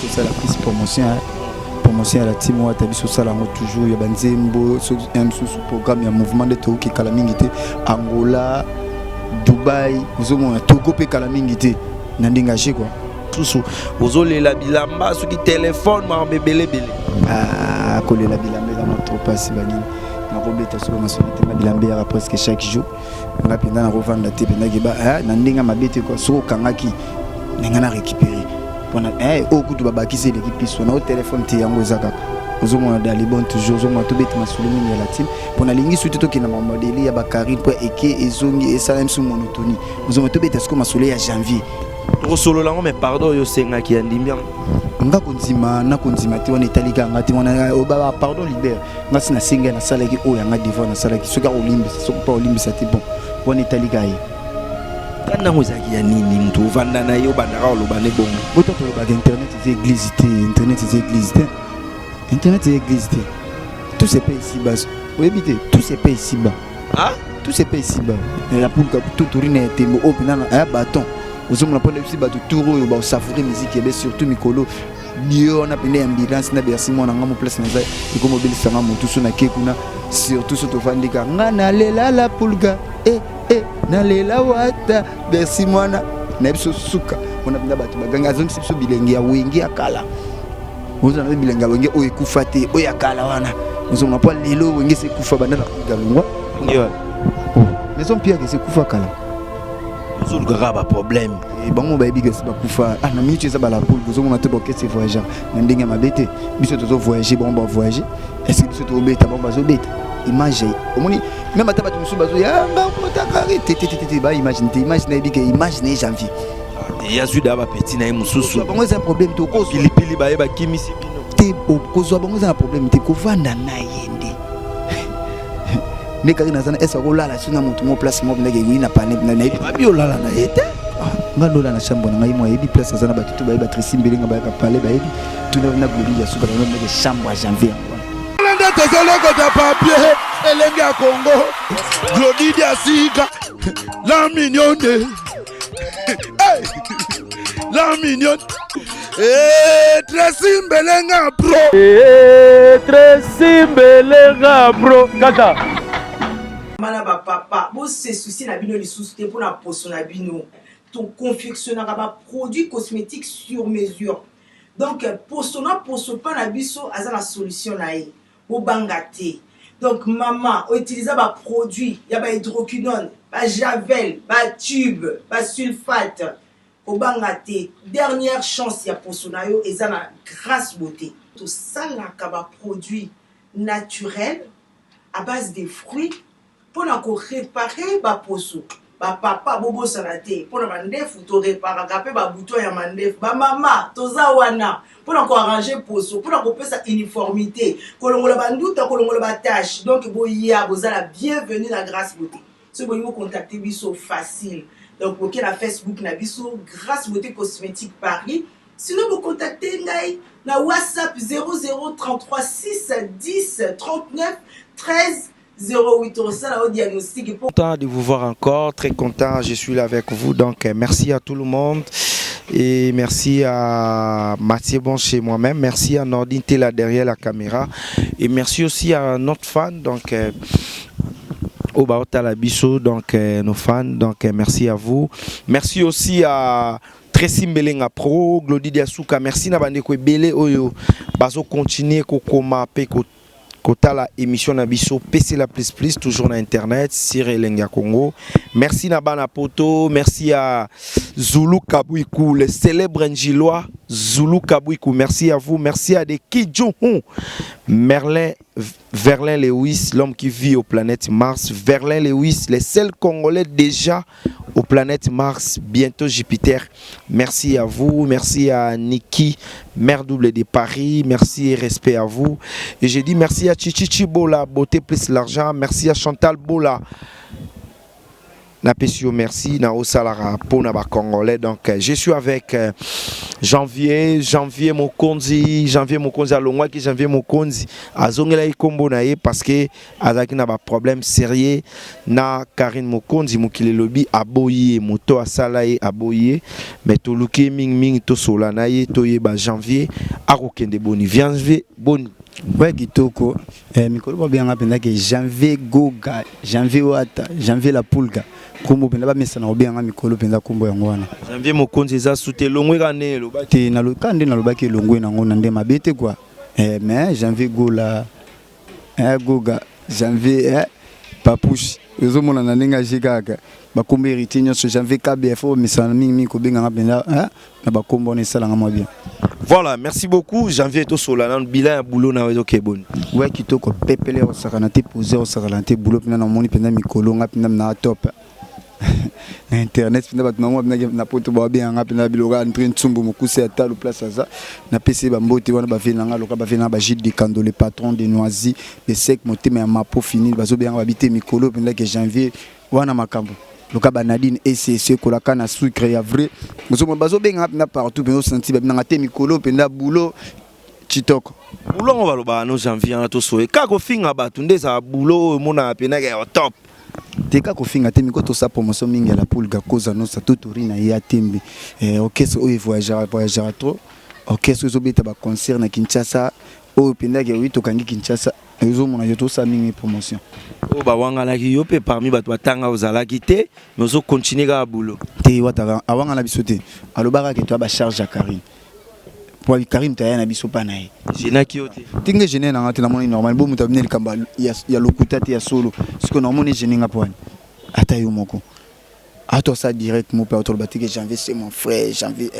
biso ça la prise promotion à la team wa ta biso ça la toujours ya banzembo sous programme ya mouvement de Togo qui kala mingité Angola Dubaï nous on Togo pe kala mingité na ndingaché quoi tout ozolela bilamba soki téléphone ma bebele bele ah kolela bilamba la notre passe banini na robeta sur ma solité ma bilamba presque chaque jour na penda na revendre te penda ke ba na ndinga mabete quoi so kangaki ninga na récupérer pona au coup de babakisi l'équipe so na au téléphone te yango ezaka ozomona dali bon toujours ozomona to beti masulumi ya la team pona lingi surtout to kina modeli ya bakarine po eke ezongi esala sous monotonie ozomona to beti sko masolo ya janvier to solo lango mais pardon yo senga ki andimia nga konzima na konzima te wana etalika ngati wana obaba pardon libère nga sina singa na sala ki o yanga devant na sala ki soka olimbisa soka pa olimbisa te bon wana etalika ye kana ngozaki ya nini mtu vanda na yo bandaka oloba ne bongo boto to ba internet c'est église te internet c'est église te internet c'est église te tout c'est pas ici bas oui bité tout c'est pas ici bas ah tout c'est pas ici bas la pour que tout tourner te mo opina na bâton ozomona pona ici bato touro yo ba savourer musique et surtout mikolo bio na pene ambulance na bersi mona ngamo place na za iko mobile sanga motu so na kekuna surtout so to vandika ngana lela la pulga na lela wata bersi mona na biso suka ona pinda bato baganga zone biso bilenge ya wengi akala ozo na bilenge ya wengi o ekufa te o yakala wana ozomona pa lelo wengi se kufa banda na galungwa ndio maison pierre que se kufa kala ozo lugara ba problème et bango ba biga se ba kufa na minute za bala poule ozomona te boke se voyager na ndenge mabete biso tozo voyager bon ba voyager est-ce que biso to beta bon bazo beta image omoni même ata bato musu bazo ya nga motaka te ba imagine na biga imagine janvier ya zuda ba petit na mususu bango za problème to ko pilipili ba yeba kimisi bino te okozwa bango za problème te ko vanda na yende nekaki nazana esa ko lala suna mutu mo place mo ndenge wi na pane na abi olala na yete nga lola na chambre na ngai mo yebi place nazana bato to ba yeba Tracy Mbelenga ba ka parler ba yebi tuna na glori ya suka na ndenge chambre à janvier Landa tozoloko ta papier elenge ya Congo Glody dia sika la mignonne la mignonne Tracy Mbelenga bro Tracy Mbelenga bro kata mana ba papa bo se souci na bino lisusu te pour na poso na bino ton confectionnera ba produit cosmétique sur mesure donc poso pas na biso aza la solution na ye bo bangate donc maman utiliser ba produit ya ba hydroquinone ba javel ba tube ba sulfate o bangate dernière chance ya poso na yo eza na grâce beauté to sala ka ba produit naturel à base de fruits pour réparer ba poso ba papa bobo salate pour na ndefu to réparer kapé ba bouton ya mandefu ba mama toza wana pour arranger poso pour pesa uniformité kolongola ba nduta kolongola ba tâche donc boya bozala bienvenue na grâce beauté ce boyo contacter biso facile donc OK la Facebook na biso grâce beauté cosmétique Paris sinon vous contactez ngai na WhatsApp 0033 6 10 39 13 08 au diagnostic. Content de vous voir encore, très content, je suis là avec vous, donc merci à tout le monde et merci à Mathieu Bon chez moi-même, merci à Nordine là derrière la caméra et merci aussi à notre fan donc au Baota la Bisso, donc nos fans, donc merci à vous, merci aussi à Tracy Mbelenga Pro, Glody Diasuka, merci na bande ko belé oyo bazo continuer ko koma pe ko Kota la émission Nabiso PC la plus toujours na internet sur Elenga Congo. Merci Nabana Poto, merci à Zulu Kabouikou, le célèbre Njilois Zulu Kabouikou. Merci à vous, merci à des Kidjouhou, Verlin Lewis, l'homme qui vit aux planètes Mars, Verlin Lewis, les seuls Congolais déjà aux planètes Mars, bientôt Jupiter. Merci à vous, merci à Niki, mère double de Paris, merci et respect à vous. Et j'ai dit merci à Chichichi Bola, beauté plus l'argent, merci à Chantal Bola, Napesio merci na osalara pour na ba congolais. Donc je suis avec Janvier Mokonzi alongwa ki Janvier Mokonzi azongela ikombo na ye parce que azaki na ba problème sérieux na Karine Mokonzi mokile lobi aboyi moto asala ye aboyi mais to luki ming to sola na ye to ye ba Janvier akokende boni Janvier boni ouais kitoko mikolo ba bien ngapenda ke Janvier Goga Janvier Wata Janvier la Pulga kombo penda ba mesana obenga mikolo penda kombo yango wana Janvier Mokonzi za sute longwe kane lo ba te na lo kande na lo ba ke longwe na ngona nde mabete quoi mais Janvier Gola Goga Janvier Papouche ezo mona na ninga jikaka ba kombo héritier nyonso Janvier KBF mesana mingi ko benga ngapenda na ba kombo ne sala ngamo bien. Voilà, merci beaucoup. Janvier to sola na bilan boulot na wezo kebon. Ouais kitoko pepele o sakana te poser o sakana te boulot pena na moni pena mikolo ngapenda na top. Na internet pena bat mamu na poto ba bien ngapenda biloga entre ntsumbu mukuse ya talo place aza na PC ba mbote wana ba vina nga loka ba vina ba Gilles de Kando le patron de Noisy le sec motema ya mapo fini bazo bien ba bité mikolo pena que Janvier wana makambo. Loka banadine ECC kolaka na sucre ya vrai mozo bazo benga na partout mais au senti ba na te mikolo penda boulot chitoko boulot on va loba no Janvier na to soe ka ko finga batu ndeza boulot mona pena ke top teka ko finga te miko to sa promotion mingi la Pulga koza no sa tutori na ya tembe orchestre o voyageur trop orchestre zo beta ba concert na Kinshasa o penda ke wi to kangi Kinshasa ezo mona yo to sa mingi promotion o ba wanga la ki yo pe parmi batu batanga ozala kité mais zo continuer ka boulot te wata awanga na bisote alobaka ke to ba charge ya Karim pour Karim ta na biso pa na ye jena ki yote tinge jene na ngati na moni normal bo mutabine likamba ya lokuta te ya solo siko na moni jene nga poani ata yo moko ato ça direct mo pa autour batike Janvier c'est mon frère Janvier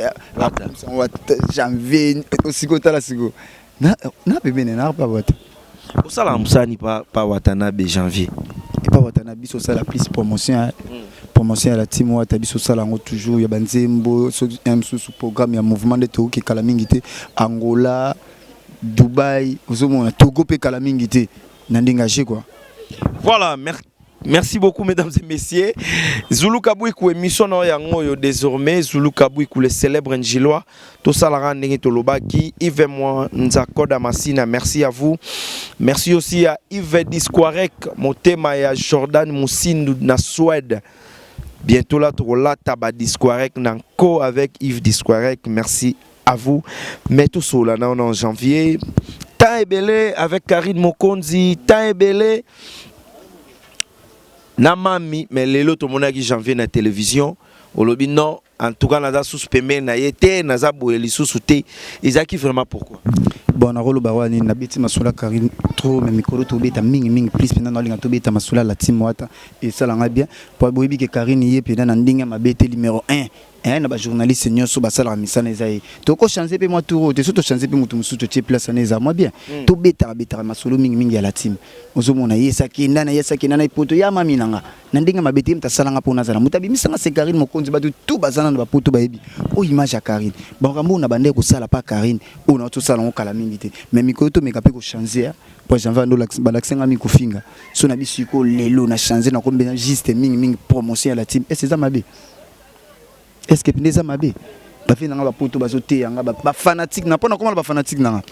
Janvier siko tala siko na bébé na pas wata o sala musani pa watana be Janvier et pas watana biso ça la plus promotion promotion à la team wata biso sala ngo toujours ya banzembo sous programme ya mouvement de Togo ki kala mingi te Angola Dubaï ozomona Togo pe kala mingi te na ndengagé quoi. Voilà, merci beaucoup mesdames et messieurs. Zulu Kabouikou émission na yango yo désormais Zulu Kabouikou le célèbre Njilois to salara ndenge to lobaki Yves moi Nzako Damasina, merci à vous. Merci aussi à Yves Disquarek motema ya Jordan Moussindu na Suède. Bientôt là to la taba Disquarek nanko avec Yves Disquarek, merci à vous. Mais tout cela en janvier Taebele avec Karine Mokonzi, Taebele Namami, mais les lots au qui janvier na télévision, au lobby non, en tout cas, naza suspendé na yete, naza boeli sous-souté, ils a qui vraiment pourquoi? Bon, na rolo bawani na biti masula Karine trop mais mikolo to beta mingi plus pena na linga to beta masula la team wata et ça langa bien pour boyebi que Karine yé pena na ndinga mabete numéro 1 na ba journaliste nyonso basala misana ezai toko changer pe moi tour te soto changer pe mutu musuto tie place na eza moi bien to beta masolo mingi ya la team ozomona yesa kinda na ipoto ya mami nanga na ndinga mabete mta salanga pona zana mutabi misanga se Karine Mokonzi batu tout bazana na ba poto bayebi o image ya Karine bangambo na bande ko sala pa Karine o na to sala ngokala mingi te mais mikolo to meka pe ko changer pour janvier ndo balaksenga mi ko finga so na bisiko lelo na changer na ko mbena juste mingi promotion ya la team et c'est ça mabe. Est-ce que pendeza mabe ba fina nga ba poto bazote yanga ba fanatique na pona comment ba fanatique nanga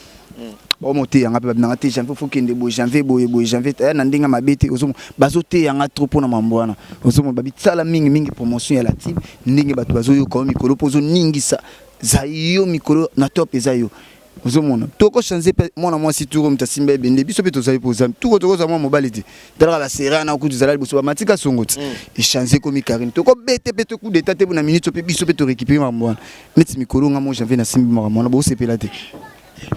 ba moté yanga ba nanga te janvier faut kende bo janvier boye janvier na ndinga mabete ozomo bazote yanga trop pona mambwana ozomo ba bitala mingi promotion ya la team ndinge bato bazoyo ko mikolo pozo ningisa zayo mikolo na top ezayo ozomona toko changer mona moi si tour mtasimba bende biso pe tozayi poza tout toko za moi mobilité dala la serana ku tuzala biso ba matika songoti et changer comme Karine toko bete pe coup d'état te na minute pe biso pe to récupérer mambwana neti mikolo nga moi janvier na simbi mona bo sepela te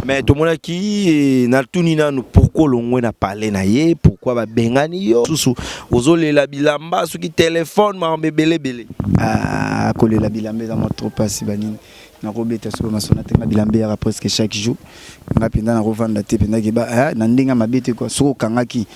mais tout monde qui na tunina nous pourquoi longwe na parler na ye pourquoi ba bengani yo susu ozolela bilamba soki téléphone ma bebele kolela bilamba za mo trop pas banini na robeta so masona tenga bilambe ya presque chaque jour nga pinda na revendre te pinda ke ba na ndinga mabete ko so kangaki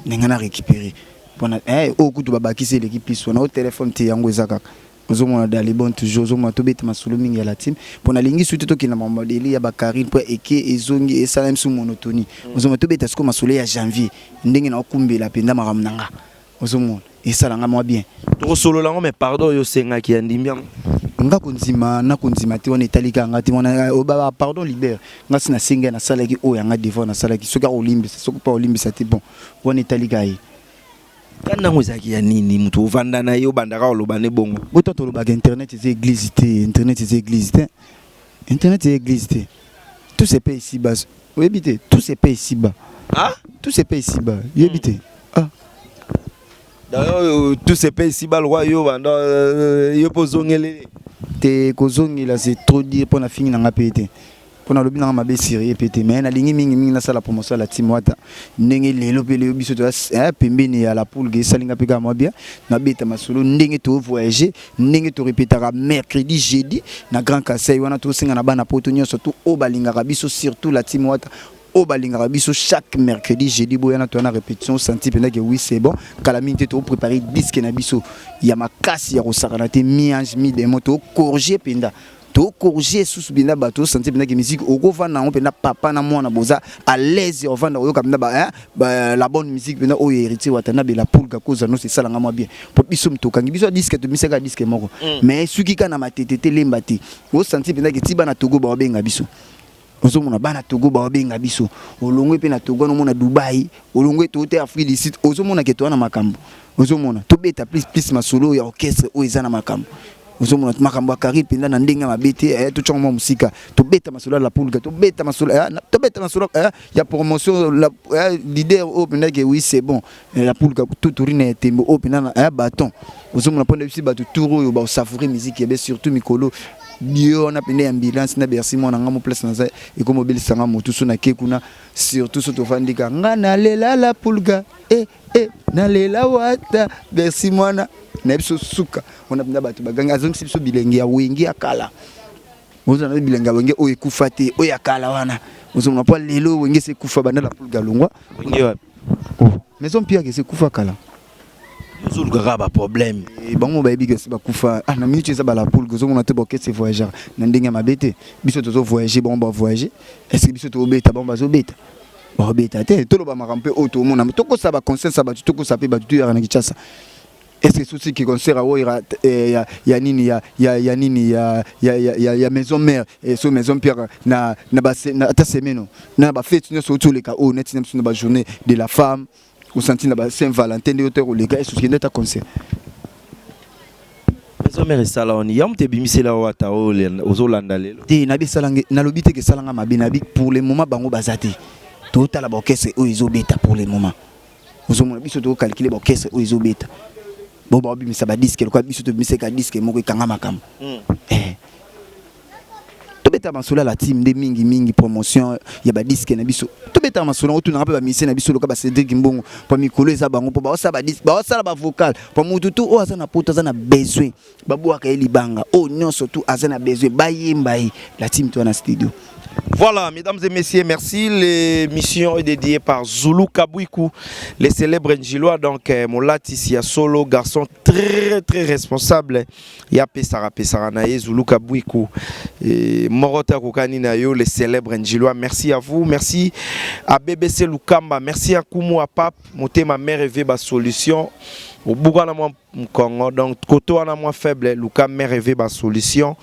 ninga na récupérer pona o kutu babakisi l'équipe piso na au téléphone te yango ezaka ozomona dali bon toujours ozomona to beta masolo mingi ya la team pona lingi suite to kina modeli ya ba Karine po eke ezongi esala msu monotonie ozomona to beta sko masolo ya janvier ndenge na okumbela pinda makamnanga ozomona esalanga mwa bien tokosololango mais pardon yo sengaki ya ndimbi yango nga konzima na konzima te wana etalika nga te wana pardon libère nga sina senga na salaki oyo yanga devant na salaki soki akolimbisa soki pa olimbisa te bon wana etalika ye kandango ezalaki ya nini moto ovanda na ye obandaka oloba ne bongo bota tolobaka internet eza église te internet eza église te internet eza église te tout se paye ici bas oyebi te tout se paye ici bas tout se paye ici bas yoyebi te d'ailleurs tout se paye ici bas le roi yo banda yo pozongele te kozongela c'est trop dire pour na fini na nga pété pour na lobi na mabe sérieux pété mais na lingi mingi na sala promotion la team wata ndenge lelo pe le biso to pembeni ya la poule ge salinga peka moi bien na beta masolo ndenge to voyager ndenge to répétera mercredi jeudi na grand Kasai wana to singa na bana poto nyonso to o balinga biso surtout la team wata au balinga biso chaque mercredi jeudi boyana to na répétition senti pendant que oui c'est bon calamité to préparer disque na biso ya makasi ya kosakana te miange mi de moto corriger penda to corriger sous bina bato senti pendant que musique oko vana on penda papa na mwana boza à l'aise on vanda oyo kamna ba la bonne musique penda o héritier watana be la poule ka cause no c'est ça nga moi bien pour biso mtokangi biso disque to miseka disque moko mais suki kana matetete lembati o senti pendant que tiba na Togo ba benga biso ozomona bana Togo ba benga biso olongwe pe na Togo no mona Dubai olongwe to te Afrique du Sud ozomona ke to na makambo ozomona to beta plus masolo ya orchestre o ezana makambo ozomona makambo akari penda na ndenga mabete to chongo musika to beta masolo la poule to beta masolo ya promotion la leader o penda ke oui c'est bon la poule tout tourine tembo o penda na bâton ozomona pona bisi bato touro yo ba savourer musique et bien surtout mikolo Dio on a pene ambulance na bersi mona ngamo place na za e ko mobile sanga motu so na kekuna surtout so to fandika ngana lela la pulga na lela wata bersi mona na biso suka on a pena bato baganga azong biso bilenge ya wengi akala ozo na bilenge wengi o ekufa te o yakala wana ozo na pa lelo wengi se kufa bana la pulga longwa wengi wapi maison pia ke se kufa kala Zul grave problème et bango ba biga se ba kufa na minute za ba la poule gozo mona te boke se voyager na ndenge mabete biso tozo voyager bon ba voyager est-ce que biso to beta bon ba zo beta ba beta te to lo ba makampe auto mona to ko sa ba concert sa ba to ko sa pe ba tu ya na kichasa est-ce que souci qui concert a ira ya nini ya maison mère et so maison pierre na ba ta semaine na ba fête no so to le ka o net na ba journée de la femme au senti na ba Saint-Valentin de hauteur ou les gars est-ce qu'il est à concert maison mère saloni yam te bimisela wata o ozolanda lelo te na bi salange na lobite ke salanga mabinabi pour le moment bango bazati total ba orchestre o izobeta pour le moment ozomona biso to calculer ba orchestre o izobeta bo ba bimisa ba disque ko biso to bimiseka disque moko kanga makam beta masolo la team de mingi promotion ya ba disque na biso to beta masolo otu na ba mise na biso loka ba Cédric Mbongo pa mikolo eza bango pa ba osa ba disque ba osa ba vocal pa mututu o azana poto azana besoin ba boaka elibanga o nyonso tu azana besoin ba yemba la team to na studio. Voilà, mesdames et messieurs, merci. L'émission est dédiée par Zulu Kabouikou, les célèbres Njilois. Donc, mon latis, il y a solo, garçon très responsable. Il y a Pesara Naye, Zulu Kabouikou, Morota Koukani Nayo, les célèbres Njilois. Merci à vous, merci à BBC Lukamba, merci à Koumou Apap, monter ma mère rêver ma solution. Au Bougana Congo, donc côté on a moins faible, Luka m'a rêvé ma solution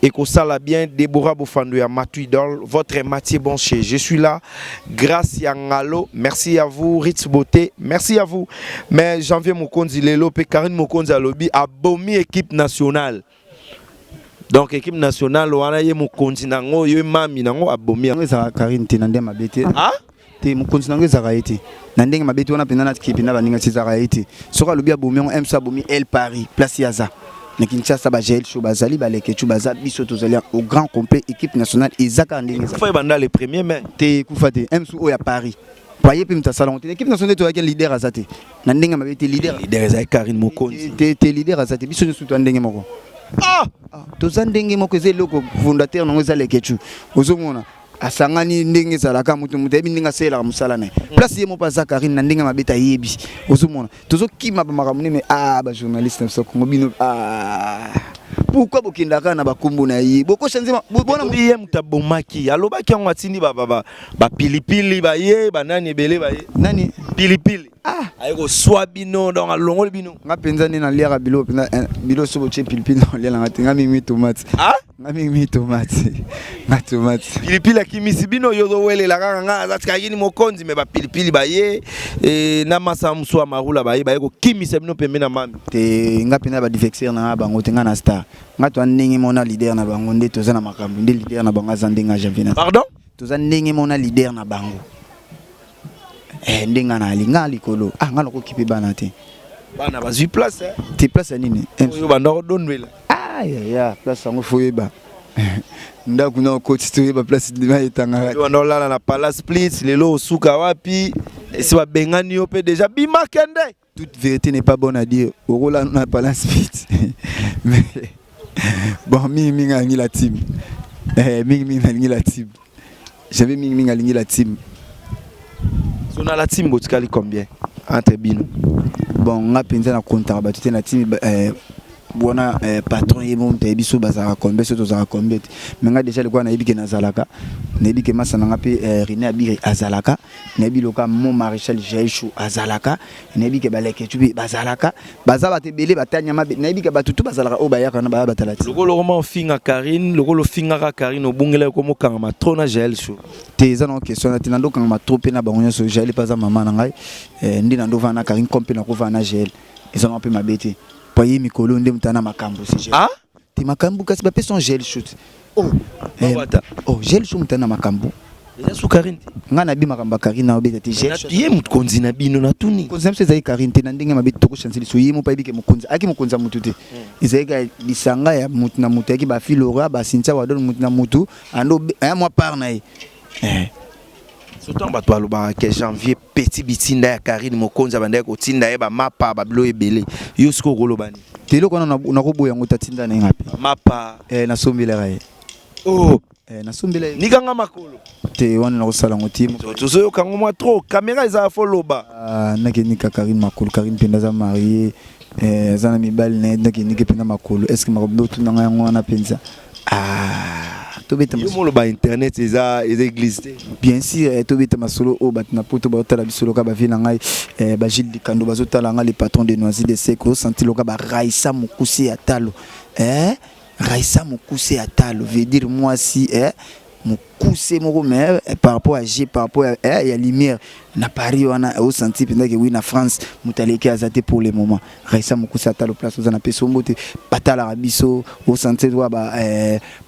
et que ça l'a bien. Déborah Boufandou à Matuidol, votre Mathieu Bonché, je suis là, grâce à Ngalo, merci à vous, Ritz Beauté, merci à vous. Mais janvier Mokonzi Lelo, Karine Mokonzi Alobi, a bomi équipe nationale. Donc équipe nationale, on a eu Mokonzi Nango, yo mami Nango a bomi. Karine Tenande Mabete. Ah? Te mokonzi nango ezaka ete na ndenge mabeti wana pena na kipi na baninga tsizaka ete soka lobi abomi on MSA bomi El Paris place yaza na Kinshasa ba gel show bazali baleke tu baza biso tozali au grand complet équipe nationale ezaka ndenge faut banda les premiers mais te kufate MSA o ya Paris voyez puis mta salon équipe nationale to ya leader azate na ndenge mabeti leader ezali Karine Mokonzi te leader azate biso nsutu ndenge moko toza ndenge moko ezelo fondateur nango ezali kechu ozomona asangani ndenge zalaka mutu mutebi ndinga sela musala na place yemo pa Zakarine na ndenge mabeta yebi ozomona tozo kima ba makamune me ba journaliste na Congo bino pourquoi bokindaka na bakumbu na yi boko chanzema bona biye mutabomaki alobaki yango atindi ba pilipili ba ye ba nani ebele ba ye nani pilipili Aiko soit bino dans longo bino. Nga penza ni na liara bilo penza bilo sobo che pilipili na lia nga tinga mingi tomate. Ah? Nga mingi tomate. Nga tomate. Pilipili kimisi bino yodo wele la nga zatika yini mokonzi me ba pilipili ba ye na masa mswa marula ba ye ba yeko kimisa bino pembe na mami. Te nga penza ba defexer na bango tenga na star. Nga to ndenge mona leader na bango nde toza na makambo nde leader na bango za ndenga Janvier. Pardon? Toza ndenge mona leader na bango. Ndenga na alinga likolo. Nga loko kipe bana te. Bana ba 8 place hein. Te place nini? Yo banda donwela. Ya place sango foyeba. Nda kuna coach toyeba place ndima etanga. Yo banda lala na Palace Split lelo osuka wapi? Si ba bengani yo pe déjà bima kende. Toute vérité n'est pas bonne à dire. Au rôle on a Palace Split. Mais bon mingi ngi la team. Mingi ngi la team. J'avais mingi ngi la team. So na la team botikali combien entre bino? Bon, on a pensé na compta ba tu na team bona patron yemo mtebiso bazara combien so tozara combien. Mais nga déjà le quoi na yebike na zalaka. Na yebike masa na ngape René Abiri azalaka. Na yebiloka mon maréchal Jaïchou azalaka. Na yebike baleke tubi bazalaka. Bazaba te belé batanya ma na yebike batutu bazalaka o bayaka na ba batalati. Lokolo roman finga Karine, lokolo finga ka Karine obungela ko mokanga matrona Jaïchou. Te eza na question na tinando kanga matrope na bango so Jaïl pas za mama na ngai. Ndi na ndova na Karine kompe na kova na Jaïl. Ils ont un peu ma bête. Poye mikolo nde mutana makambo si. Ah? Ti makambo kasi ba person gel shoot. Oh. Gel shoot mutana makambo. Déjà sous Karine. Nga na bi makamba Karine na obeta ti gel shoot. Ye mutkonzi na bino na tuni. Konzi mse zai Karine te na ndenge mabeti toko chanceli so yemo pa bike mukonzi. Aki mukonza mutu te. Izaiga lisanga ya mutu na mutu aki ba filora ba sincha wadon mutu na mutu ando moi par na ye. Surtout bato aloba ke Janvier petit bitinda ya Karine mokonza banda ko tinda ye ba mapa ba bilo ebele yo siko kolobani telo kona na koboya ngota tinda na ngapi mapa na sombela ye na sombela nikanga makolo te wana na kosala ngotimo tozo yo kango mwa trop caméra eza foloba na ke nika Karine makolo Karine penda za marié zana mibali na ke nika penda makolo est-ce que makobo tunanga yango wana penza yo molo ba internet eza église bien sûr tobeta masolo o batna poto ba tala bisolo ka ba vina ngai ba Gilles Dikando bazotala nga les patrons de Noisy de Seko senti loka ba Raissa Mokuse Atalo Raissa Mokuse Atalo veut dire moi si Mokuse moko mais par rapport à G par rapport à ya lumière na Paris wana au senti pendant que oui na France mutaleki azate pour le moment Raissa Mokuse Atalo place aux na pesombote batala rabiso au senti wa ba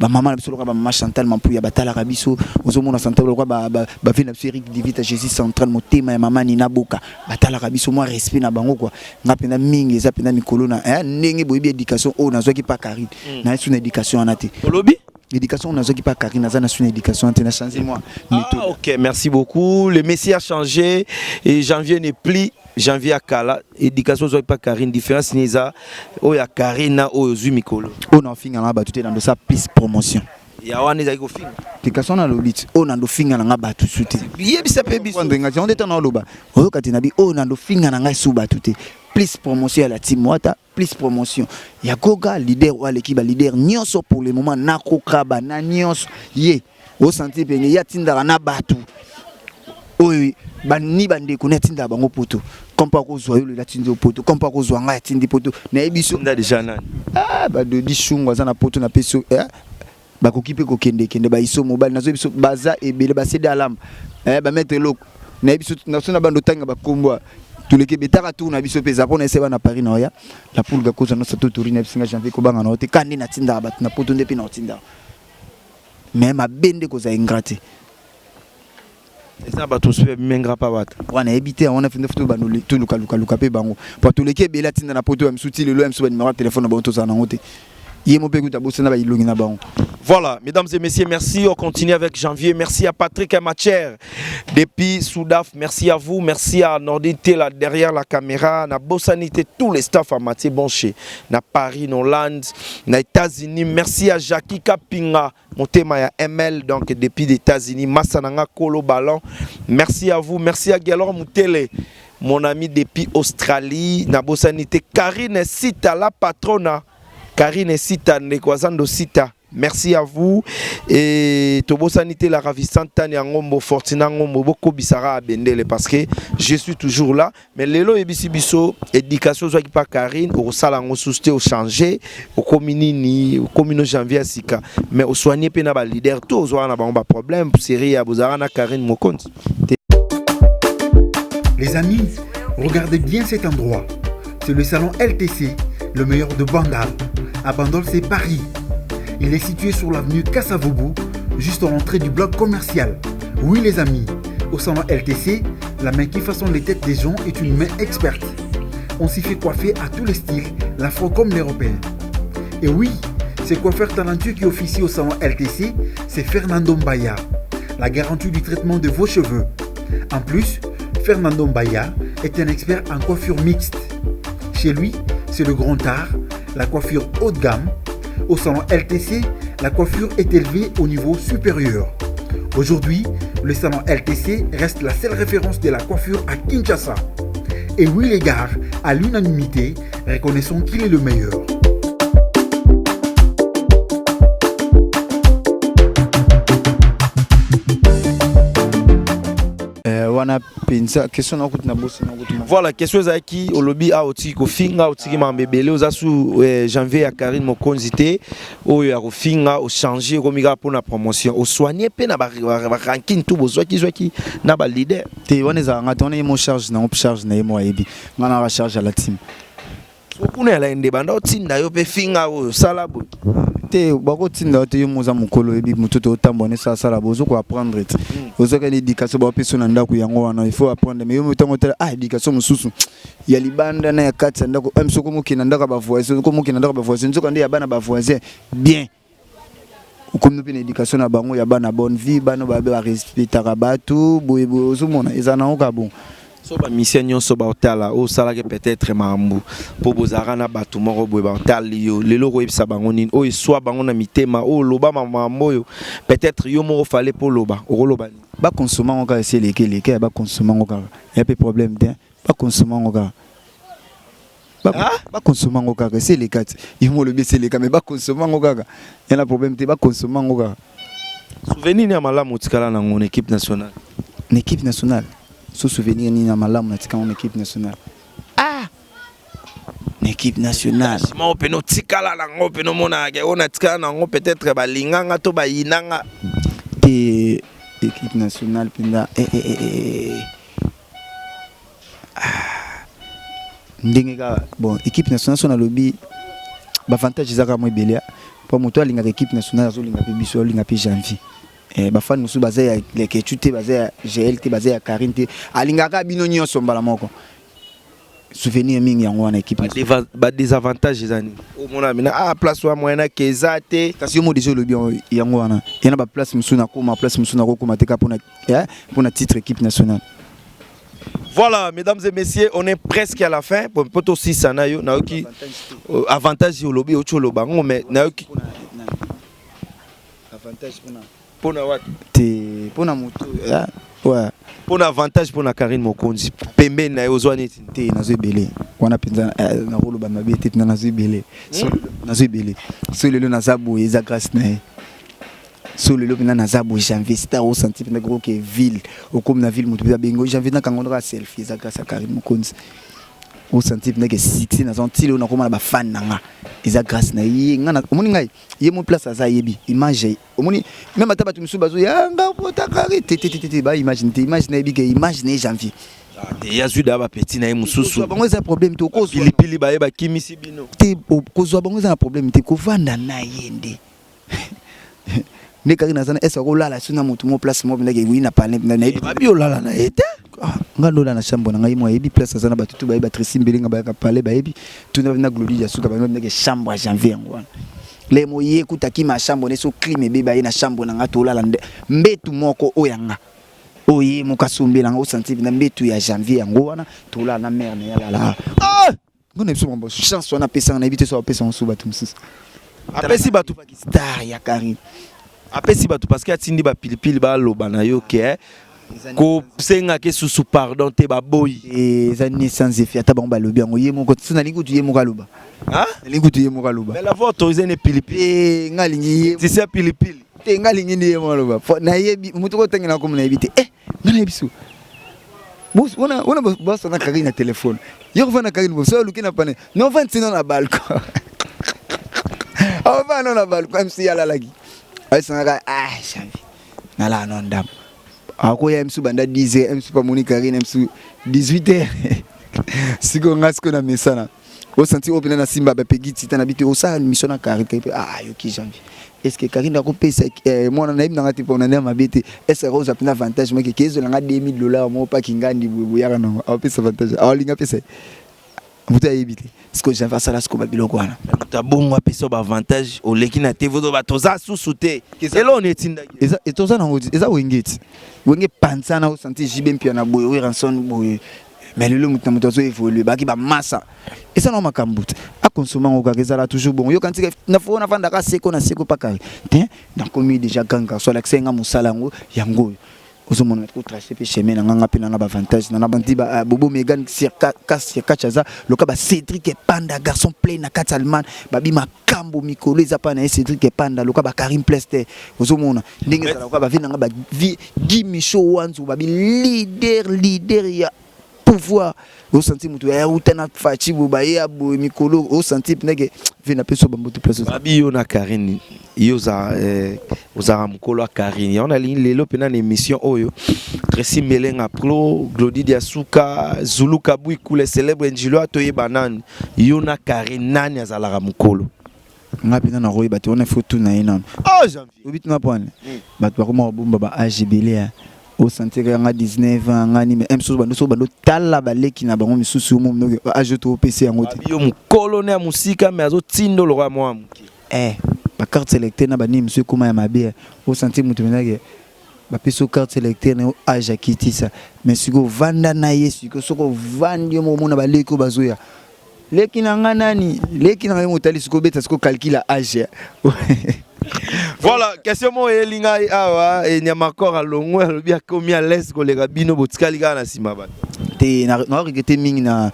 maman biso loka ba maman Chantal Mampuya batala rabiso ozomona Chantal loka ba vina biso Eric Divita Jésus central motema ya maman Nina Boka batala rabiso moi respect na bango quoi ngapenda mingi eza penda mikolo na ndenge boyebi éducation o nazwaki pa Karine na sous éducation anate olobi l'éducation on a pas Karine na sous éducation antena changé moi OK merci beaucoup le Messie a changé et Janvier n'est plus Janvier à Kala éducation soit pas Karine différence niza o ya Karine na o zui mikolo on a finga na batuté dans ça plus promotion ya wana za iko finga éducation na lobit on a do finga na batu suté yebisa pe biso on est en loba o katina bi on a do finga na ngai sous batuté plus promotion à la team Wata plus promotion ya Goga leader ou l'équipe leader nyonso pour le moment na kokaba na nyonso ye au senti penge ya tinda na batu oui bani bande connaître tinda bango poto comme pas ko zoyo la tinda poto comme pas ko zoanga ya tindi poto na ebiso nda déjà nani ba de dishungwa za na poto na peso ba kokipe ko kende ba iso mobile nazo biso baza ebele ba céder alarme ba mettre loko na ebiso na sona bando tanga ba kombwa tous les Québécois tournent à biso pesa pour essayer na Paris na ya la poule ga cause na sato tourine bisinga Janvier ko banga na hote kandi na tinda bat na poto ndepi na tinda mais ma bende ko za ingrate eza bato se mengra pa bata wana ebité on a fait photo banoli tout luka pe bango pour tous les Québécois tinda na poto ya msuti le lo mso numéro de téléphone na bango to za na hote yemo pe kuta bosa na ba ilongi na bango. Voilà, mesdames et messieurs, merci. On continue avec Janvier. Merci à Patrick et Mathieu depuis Soudaf. Merci à vous. Merci à Nordité là derrière la caméra. Na Bossanité, tous les staffs à Mathieu Bonché. Na Paris, en Hollande, na États-Unis. Merci à Jackie Kapinga. Mon thème est ML, donc depuis les États-Unis. Massananga Kolo Ballon. Merci à vous. Merci à Galor Moutele. Mon ami depuis Australie. Na Bossanité. Karine Sita, la patrona. Karine Sita, Nekwazando Sita. merci à vous. Et Tobo Sanité la ravissante Tania Ngombo Fortina Ngombo Boko Bisara à Bendele parce que je suis toujours là. Mais Lelo et Bissibiso, éducation soit qui pas Karine, au salango sousté, au changer, au communini, au communo janvier Sika. Mais au soigner pena ba leader, tout aux na ba problème, série à Bozarana Karine Mokonte. Les amis, regardez bien cet endroit. C'est le salon LTC, le meilleur de Bandal. À Bandal, c'est Paris. Il est situé sur l'avenue Kassavoubou, juste à l'entrée du bloc commercial. Oui les amis, au salon LTC, la main qui façonne les têtes des gens est une main experte. On s'y fait coiffer à tous les styles, l'afro comme l'européen. Et oui, ce coiffeur talentueux qui officie au salon LTC, c'est Fernando Mbaya, la garantie du traitement de vos cheveux. En plus, Fernando Mbaya est un expert en coiffure mixte. Chez lui, c'est le grand art, la coiffure haut de gamme. Au salon LTC, la coiffure est élevée au niveau supérieur. Aujourd'hui, le salon LTC reste la seule référence de la coiffure à Kinshasa. Et oui les gars, à l'unanimité, reconnaissons qu'il est le meilleur. Voilà, question qui au lobby a aussi ko finga aussi mambebele aux asu janvier à Karine Mokonzité au ya ko finga au changer ko miga pour la promotion au soigner pe na ba ranking tout besoin qui na ba leader te wana za ngatone mo charge na charge na mo yebi ngana ra charge à la team okuna la ende banda otinda yo pe finga o salabo te bako tinda te yomuza mukolo ebi mututo otambone sa sala bozo ko apprendre te ozo ka éducation ba peso na ndako yango wana il faut apprendre mais yo mutango tela éducation mususu ya libanda na ya kati ndako msoko mukina ndaka ba voisin ko mukina ndaka ba voisin nzoka ndi ya bana ba voisin bien comme nous éducation na bango ya bana bonne vie bana ba respectera batu boye ozo mona ezana oka bon so ba mission nyonso ba otala o sala ke peut-être mambu po bozara na batu moko boye ba otali yo lelo ko ebisa bango nini o eswa bango na mitema o loba mambo yo peut-être yo mo fallait pour loba o loba ni ba consommer on ka essayer les ba consommer on ka y a pas problème bien ba consommer on ka ba consommer on ka c'est les quatre ils mo le bien c'est les cas mais ba consommer on ka y a un problème te ba consommer on ka souvenir ni malamu tikala na ngone équipe nationale ce souvenir ni na malamu natika en équipe nationale équipe nationale ma openo tikala na ngope no mona ke ona tikala na ngo peut-être ba linganga to ba yinanga te équipe nationale pinda ndenge ka bon équipe nationale sona lobby ba avantage zaka mo belia pour moto alinga équipe nationale zo linga pe biso linga pe janvier ba fan musu bazé ya leketute bazé ya GLT bazé ya Karine te alinga ka bino nyonso mbala moko souvenir mingi yango wana équipe ba désavantage zani o mona mina place wa moyena kezate kasi yo mo déjà lobby yango wana yana ba place musu na ko ma place musu na ko mateka pour titre équipe nationale. Voilà, mesdames et messieurs, on est presque à la fin. Pour aussi ça na yo naoki avantage au lobby au choloba mais naoki avantage pour na wat te pour na moto ouais pour avantage pour na Karine Mokonzi pembe na yo zwane te na zo belé wana penza na roloba mabe te na zo belé na zo belé so lelo na zabu eza grâce na so lelo pena na zabu janvier star au senti pena ko ke ville au comme na ville mutu bengo janvier na kango na selfie eza grâce à Karine Mokonzi au senti pena ke 6 na senti na ko na ba fan nanga eza grâce na ye ngana omoni ngai ye mo place aza yebi image omoni même ata batu musu bazo yanga pota kari te ba imagine yebi ke imagine janvier te yazuda ba petit na ye mususu bango eza problème te ko pilipili ba ye ba kimisi bino te ko zo bango eza problème te ko vanda na yende ne Karine azana est-ce ko lala suna mutu mo place mo bina ke wi na parler na yebi ba bio lala na ete ngalola na chambre na ngai mo yebi place azana batutu ba yebi Tracy Mbelinga ba ka parler ba yebi tuna na Glory ya suka ba bina ke chambre janvier ngwana le mo ye kutaki ma chambre ne so clim be ba ye na chambre na ngato lala mbetu moko oyanga oye mo kasumbela ngo senti na mbetu ya janvier ngwana to lala na mère na ya lala ngone biso mo chance wana pesa na éviter so pesa on suba tumsis apesi batu star ya Karine apesi batu parce que atindi ba pilipili ba loba na yo ke ko senga ke susu pardon te baboyi eza naissance efi ata bango balobi yango ye moko so nalingi kutu ye moko aloba nalingi kutu ye moko aloba mais la fois autorisé ne pilipili nga alingi ye tisia pilipili te nga alingi nde ye moko aloba nayebi motu kotangela komo nayebi te nga nayebi so wana bosana kari na telefone yo kovanda kari so aluki na pane novandi sino na balcon avanda na balcon msi alalaki aisangaka janvier nala no ndambo akoya msu banda 10h msu pamoni kari na msu 18h siko nga siko na mesana osanti opena na simba bapegi tita na bito osala mission na kari pe yoki janvier est-ce que kari ndako pesa mwana na ibna ngati pona na mabete est-ce que roza pina avantage meke kezo nga $2000 mo pa kingandi buyaka na apesa avantage alinga pesa muta yebite siko janvier sala siko babiloko wana tabongo apesa ba avantage oleki na TV do batoza susu te elo on etinda eza etoza na ngoti eza wengeti wenge pansana osanti jibe mpia na boye we ranson boye mais le mutu mutu zo évoluer baki ba massa et ça non makambuta a consommer ngo kakeza toujours bon yo kantika na fona vanda ka seko na seko pakari te dans commis déjà ganga so la ksenga musala ngo yango ozomona ko tracer pe chemin na nganga pe na ba avantage na banti ba bobo megan circa chaza loka ba Cédric Panda garçon plein na kat Allemagne babi makambo mikolo eza pa na Cédric Panda loka ba Karim Plester ozomona ndenge za loka ba vina ba Guy Michaud wanzu babi leader ya pouvoir au senti mutu ya utana fachi buba ya bo mikolo au senti pnege vina peso bambutu place babi yo na Karine yo za ozara mukolo Karine on a lelo pena na émission oyo Tracy Melenga Pro Glody Diasuka Zulu Kabui kule célèbre njilo atoye banane yo na Karine nani azala mukolo nga pena na royi bato on a photo na ina janvier obit na pone bato bakoma bomba ba AGBL au sentir nga 19 ans ngani mais même chose bando tala baleki na bango misusu mo mnoke ajoto PC yango te yo mukolo na musika mais azo tindo lo roi moi ba carte sélectée na bani monsieur koma ya mabe au sentir mutu menage ba peso carte sélectée na age kitisa mais siko vanda na yesu siko vandi mo mona baleki bazoya leki na nga nani leki na ngo tali siko beta siko calcula age voilà question mo elinga awa nyamakor alongwe alobia komi à l'aise ko lega bino botikali kana sima ba te na regretter mingi na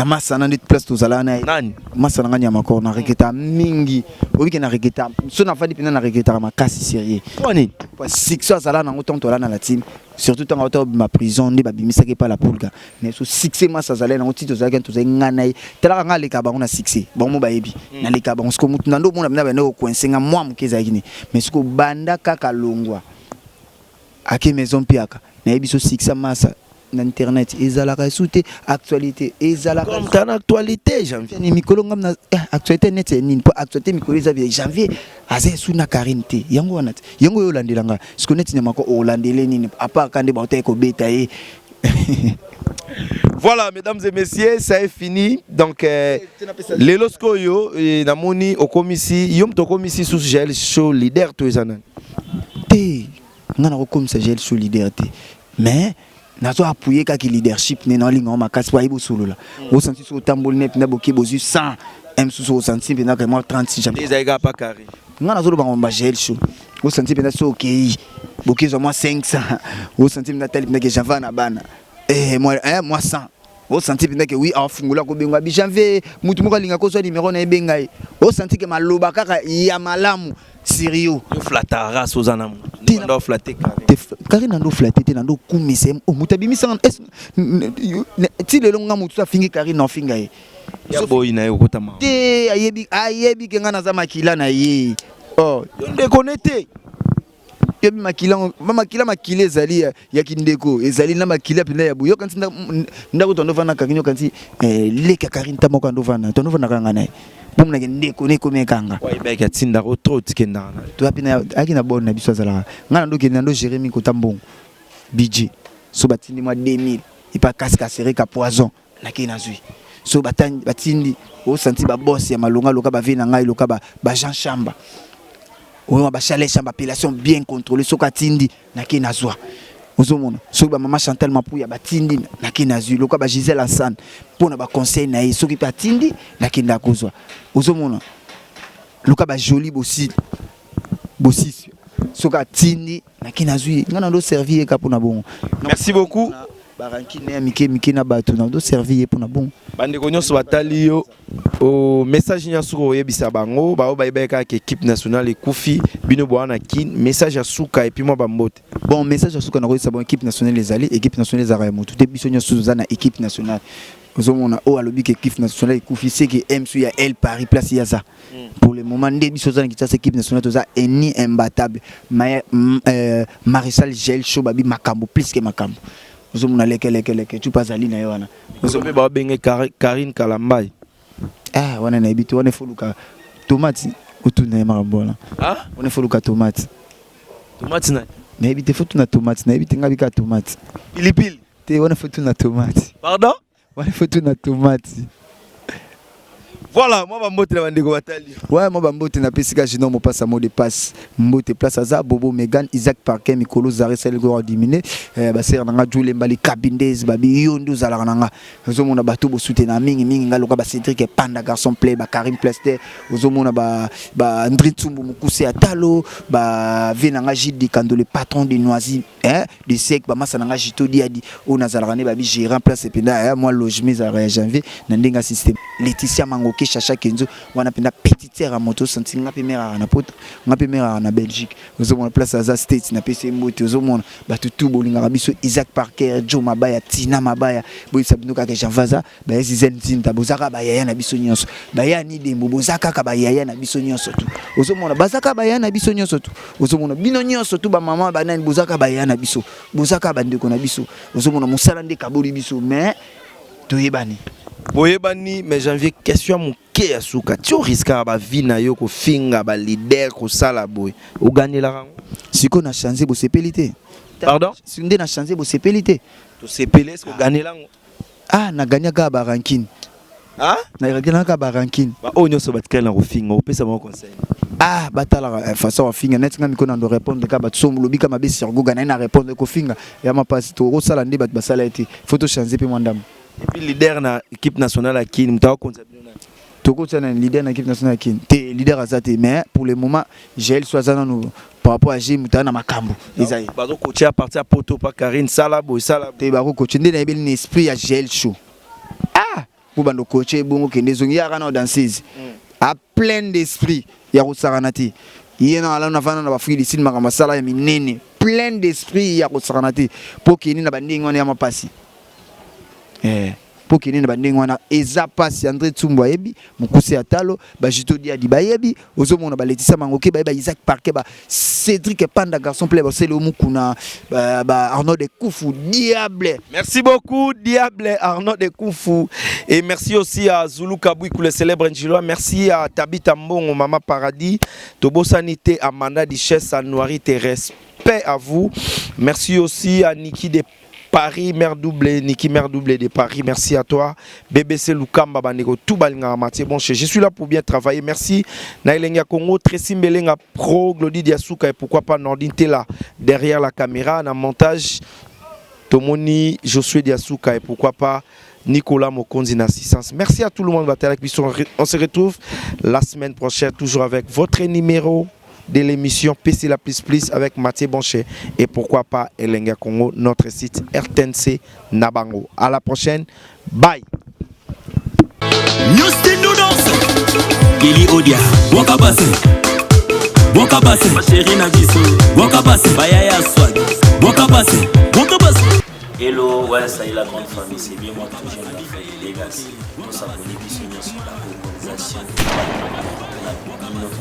masana net place tozala na nani masana nganya makor na regretter mingi obiki na regretter so na fadi pina na regretter makasi sérieux wani pour six azala na ngoto tola na la team surtout tant auto ma prison ndi babimisaki pa la pulga mais so succès massa azala na ngoti tozala to ngana tala nga leka ba on a succès bon mo bayebi na leka ba on sko mutu ndando mona bina bana ko kwensenga moi mukeza kini mais sko banda kaka longwa ake maison piaka na yebi so succès massa na internet ezalaka soute actualité ezalaka comme tan actualité janvier ni mikolo ngam na actualité net ni po actualité mikolo janvier aze sous na Karine te yango wana yango yo landelanga siko net ni mako o landele nini apa kande ba ko beta e Voilà, mesdames et messieurs, ça est fini. Donc, les Loscoyo, Namoni, Okomisi, Yom Tokomisi sous gel show leader, tous les années. Té, on a comme ça gel show leader. Mais, nazo appuyer kaki leadership ne na linga makasi wa ibo solo la. Au senti so tambol ne pina boki bozu 100 m sous senti pina que moi 36 jamais. Les aiga pas carré. Nga nazo ba ngomba gel show. Au senti pina so okay. Boki zo moi 500. Au senti pina tali pina que java na bana. Moi 100. Au senti pina que oui afungula ko benga bi janvier mutu mo kalinga ko so numéro na benga. Au senti que maloba kaka ya malamu sérieux. Yo flatara sozana mu. Ndo flatter Karine ndo flatter te ndo kumise o mutabimisa ti lelo nga mutu afingi Karine na finga ye. Ya boy na yo kotama. Te ayebi kenga na za makila na ye. Oh, nde connecté. Yebi makila makile ezali ya kindeko ezali na makila pina ya buyo kanti ndako tondo vana Karine kanti leka Karine tamoko ndo vana tondo vana kanga naye. Bomna ndeko ne komekanga. Wa ibeka tinda ko trop tikenda na. To apina akina bon na biso azala. Ngana ndo kenda ndo Jérémy Kotambongo. Budget. So batindi moi 2000 et pas casque serré ka poison na kina zui. So batindi o senti ba boss ya malonga loka ba vina ngai loka ba Jean Chamba. O ba chalet chamba appellation bien contrôlée so katindi na kina zwa. Ozomona so ba mama Chantal Mapuya batindi na kina zui loka ba Gisèle Hassan pona ba conseil na ye so ki patindi na kina kozwa. Ozomona loka ba joli bossi soka tindi na kinazui ngana do servir ka pour na bon. Merci beaucoup. Baranki ne mike na bato na do servir pour na bon. Bande ko nyonso batali yo au message nya suko yebisa bango ba bayeka ke équipe nationale ekufi bino boana kin message ya suka et puis moi bambote. Bon message ya suka na ko sa bon équipe nationale les alliés équipe nationale za Raymond tout biso nyonso za na équipe nationale. Ozomona o alobi ke équipe nationale ekufi c'est que M2 ya El Paris place ya za. Pour le moment nde biso za na kitasa équipe nationale to za eni imbattable. Maréchal Gel Show babi makambo plus que makambo. Ozomona leke tu pas ali na yo wana. Ozombe ba benge Karine Kalambai. Ah wana na ebito wana foluka tomate otuna makambo wana. Ah wana foluka tomate. Tomate na. Na ebite fotu na tomate na ebite ngabika tomate. Pilipili. Te wana fotu na tomate. Pardon? Wana fotu na tomate. Voilà, moi bambote la bandeko batali. Ouais, moi bambote na pesika jino mo passe mot de passe. Mbote place aza Bobo Megan Isaac Parker Mikolo Zare Sel go diminuer ba ser nga Jule Mbali Kabindez babi yondo zala nga. Ozo mona bato bo soutenir mingi ngaloka ba Cédric Panda garçon play ba Karim Plaster. Ozo mona ba André Tsumbu Mukuse Atalo ba Venanga Jidi Kando le patron de Noisy de sec ba masa nga Jito Diadi on azala ne babi gérant place penda moi logement za janvier na ndenga système Laetitia Mango Chacha Kenzo wana penda petitière à moto senti nga pemera na poto nga pemera na Belgique ozomona place à States na PC Mbote ozomona batutu bolinga biso Isaac Parker Joe Mabaya Tina Mabaya boy sabinuka ke Janvaza ba Ezizen Tinta bozaka ba yaya na biso nyonso ba ya ni dembo bozaka ka ba yaya na biso nyonso tu ozomona bazaka ba yaya na biso nyonso tu ozomona bino nyonso tu ba mama ba nani bozaka ba yaya na biso bozaka ba ndeko na biso ozomona musala nde kaboli biso mais toyebani boyebani mais janvier question mon ke ya suka tu risque ba vie na yo ko finga ba leader ko sala boy o gagner la rango siko na changer bo sepelité pardon si ndé na changer bo sepelité to sepelé est-ce que gagner la ah na gagner ka ba ranking ah na gagner ka ba ranking ba onyo so batkela na ko finga o pesa mon conseil ah batala façon wa finga net ngami ko na ndo répondre ka ba tsombo lobi ka mabe sur Google na répondre ko finga ya ma passe to ko sala ndé bat basala été faut to changer pe mwandam. Et puis leader na équipe nationale à qui nous t'avons contribué Toko tient leader na équipe nationale à qui t'es leader à ça mais pour le moment j'ai soit ça nous par rapport à Jim t'as na makambo Isaïe bazo coacher à partir à Poto pas Karine Salabo t'es baro coacher ndé na ebeli esprit à Gel Show ah pour bando coacher bongo kende zongi ya kana danseuse à plein d'esprit ya rosaranati yena ala na fana na ba fili sin makama sala ya minene plein d'esprit ya rosaranati pour kini na bandingi wana ya mapasi pour qu'il y ait des gens qui passent André Tsumbu yebi Mukuse Atalo ba Jito Diadi ba yebi ozomona ba Laetitia Mangoke ba Isaac Parker ba Cédric Panda garçon play ba Selo Mukuna ba Arnaud de Koufou Diable. Merci beaucoup Diable Arnaud de Koufou et merci aussi à Zulu Kabouikou le célèbre Njilo, merci à Tabita Mbongo Mama Paradis Tobo Sanité Amanda Dichesse à Noiri Terrestre, paix à vous. Merci aussi à Niki de Paris, mère doublée, Niki, mère doublée de Paris, merci à toi. BBC Lukamba Bandego, tout balinga Mathieu Bonche. Je suis là pour bien travailler, merci. Naïlenga Congo, Tracy Mbelenga Pro, Glody Diasuka et pourquoi pas Nordine Tela derrière la caméra, en montage. Tomoni, Josué Diasuka et pourquoi pas Nicolas Mokonzi en assistance. Merci à tout le monde. On se retrouve la semaine prochaine, toujours avec votre numéro de l'émission PC la plus avec Mathieu Boncher et pourquoi pas Elenga Congo, notre site RTNC Nabango. À la prochaine, bye. Hello, ouais, ça y est la grande famille, c'est bien moi toujours la famille Legacy. Nous sommes sur la colonisation.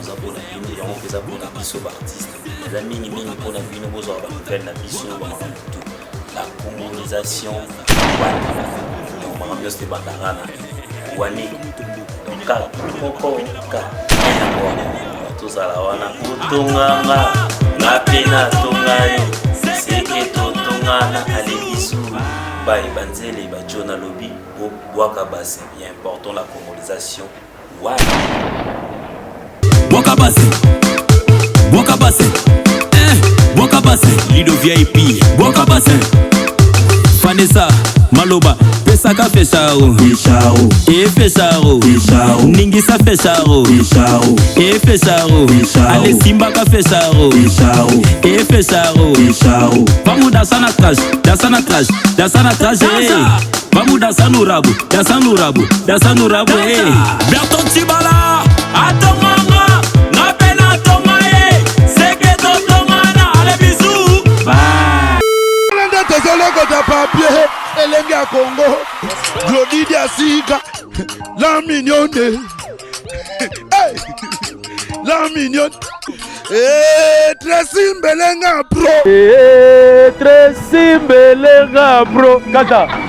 Nous avons les amis pour la colonisation. Il est important la colonisation. Lido VIP, Vanessa, Maloba, Saka Fesaro, Fesaro, Ningisa Fesaro, Fesaro, Aleximba Fesaro, Fesaro, vamos dançar na traje, dançar na traje, dançar na traje, vamos dançar no rabo, dançar no rabo, dançar no rabo, Berton Tibala, Atomanga, na pena tomae, Seketo Tomana, allez bisous, bye. Papier, Elengi à Congo, Glody Asika, la mignonne, la mignonne, Tracy Mbelenga Pro, Tracy Mbelenga Pro, Kata.